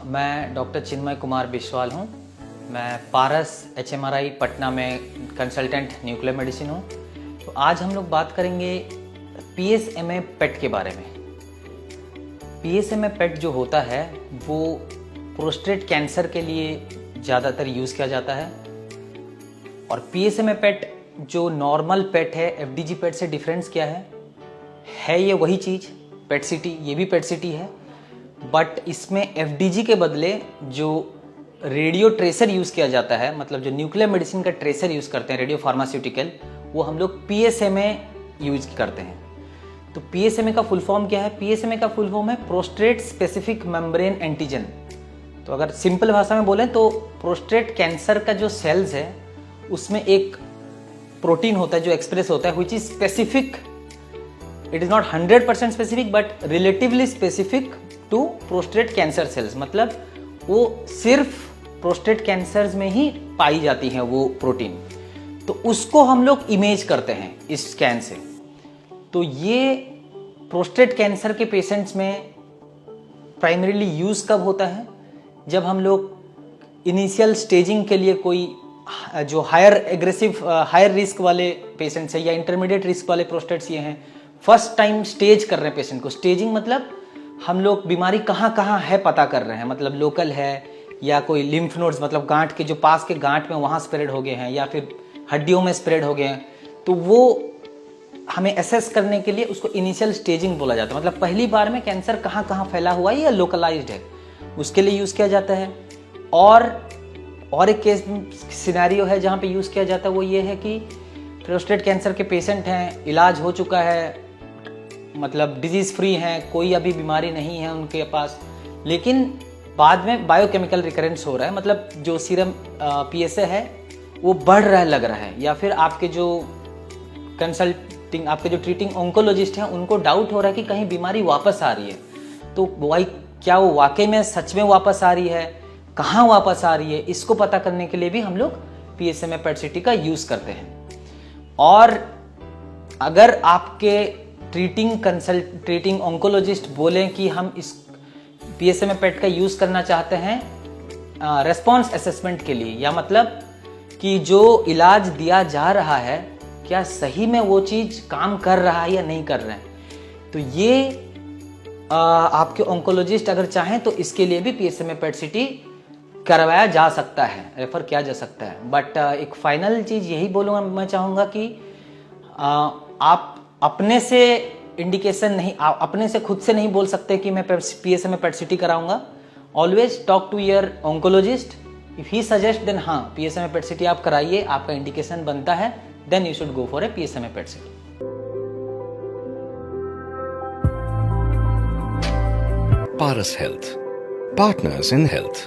मैं डॉक्टर चिन्मय कुमार बिस्वाल हूँ। मैं पारस HMRI पटना में कंसल्टेंट न्यूक्लियर मेडिसिन हूँ। तो आज हम लोग बात करेंगे PSMA पेट के बारे में। PSMA पेट जो होता है वो प्रोस्टेट कैंसर के लिए ज़्यादातर यूज़ किया जाता है। और PSMA पेट जो नॉर्मल पेट है FDG पेट से डिफरेंस क्या है ये वही चीज़ पेट सिटी, ये भी पेट सिटी है, बट इसमें FDG के बदले जो रेडियो ट्रेसर यूज़ किया जाता है, मतलब जो न्यूक्लियर मेडिसिन का ट्रेसर यूज़ करते हैं, रेडियो फार्मास्यूटिकल, वो हम लोग PSMA यूज़ करते हैं। तो PSMA का फुल फॉर्म क्या है? PSMA का फुल फॉर्म है प्रोस्टेट स्पेसिफिक मेम्ब्रेन एंटीजन। तो अगर सिंपल भाषा में बोलें तो प्रोस्टेट कैंसर का जो सेल्स है उसमें एक प्रोटीन होता है जो एक्सप्रेस होता है, which is specific, it is not 100% specific but relatively specific to prostate cancer cells. मतलब वो सिर्फ प्रोस्टेट कैंसर्स में ही पाई जाती है वो प्रोटीन। तो उसको हम लोग इमेज करते हैं इस स्कैन से। तो ये प्रोस्टेट कैंसर के पेशेंट्स में प्राइमरीली यूज कब होता है? जब हम लोग इनिशियल स्टेजिंग के लिए कोई जो हायर रिस्क वाले पेशेंट्स हैं या इंटरमीडिएट रिस्क वाले प्रोस्टेट्स ये हैं, फर्स्ट टाइम स्टेज कर रहे हैं पेशेंट को। स्टेजिंग मतलब हम लोग बीमारी कहाँ कहाँ है पता कर रहे हैं, मतलब लोकल है या कोई लिम्फ नोड्स, मतलब गांठ के जो पास के गांठ में वहाँ स्प्रेड हो गए हैं या फिर हड्डियों में स्प्रेड हो गए हैं। तो वो हमें एसेस करने के लिए उसको इनिशियल स्टेजिंग बोला जाता है। मतलब पहली बार में कैंसर कहाँ कहाँ फैला हुआ है या लोकलाइज्ड है, उसके लिए यूज़ किया जाता है। और एक केस सिनेरियो है जहाँ पे यूज़ किया जाता है, वो ये है कि प्रोस्टेट कैंसर के पेशेंट हैं, इलाज हो चुका है, मतलब डिजीज़ फ्री हैं, कोई अभी बीमारी नहीं है उनके पास, लेकिन बाद में बायोकेमिकल रिकरेंस हो रहा है, मतलब जो सीरम PSA है वो बढ़ रहा है लग रहा है, या फिर आपके जो आपके जो ट्रीटिंग ऑन्कोलॉजिस्ट हैं उनको डाउट हो रहा है कि कहीं बीमारी वापस आ रही है। तो क्या वो वाकई में सच में वापस आ रही है, कहाँ वापस आ रही है, इसको पता करने के लिए भी हम लोग PSMA पेट सिटी का यूज़ करते हैं। और अगर आपके ट्रीटिंग ऑन्कोलॉजिस्ट बोलें कि हम इस PSMA पेट का यूज़ करना चाहते हैं रेस्पॉन्स असेसमेंट के लिए, या मतलब कि जो इलाज दिया जा रहा है क्या सही में वो चीज़ काम कर रहा है या नहीं कर रहा है, तो ये आपके ऑन्कोलॉजिस्ट अगर चाहें तो इसके लिए भी PSMA पेट सिटी करवाया जा सकता है, रेफर किया जा सकता है। बट एक फाइनल चीज़ यही बोलूँगा, मैं चाहूँगा कि आप अपने से इंडिकेशन नहीं, आप अपने से खुद से नहीं बोल सकते कि मैं PSMA पेट सिटी कराऊंगा। Always talk to your oncologist, if he suggest then हाँ PSMA पेट सिटी आप कराइए, आपका इंडिकेशन बनता है, then you should go for a PSMA PET CT. Paras Health, partners in health.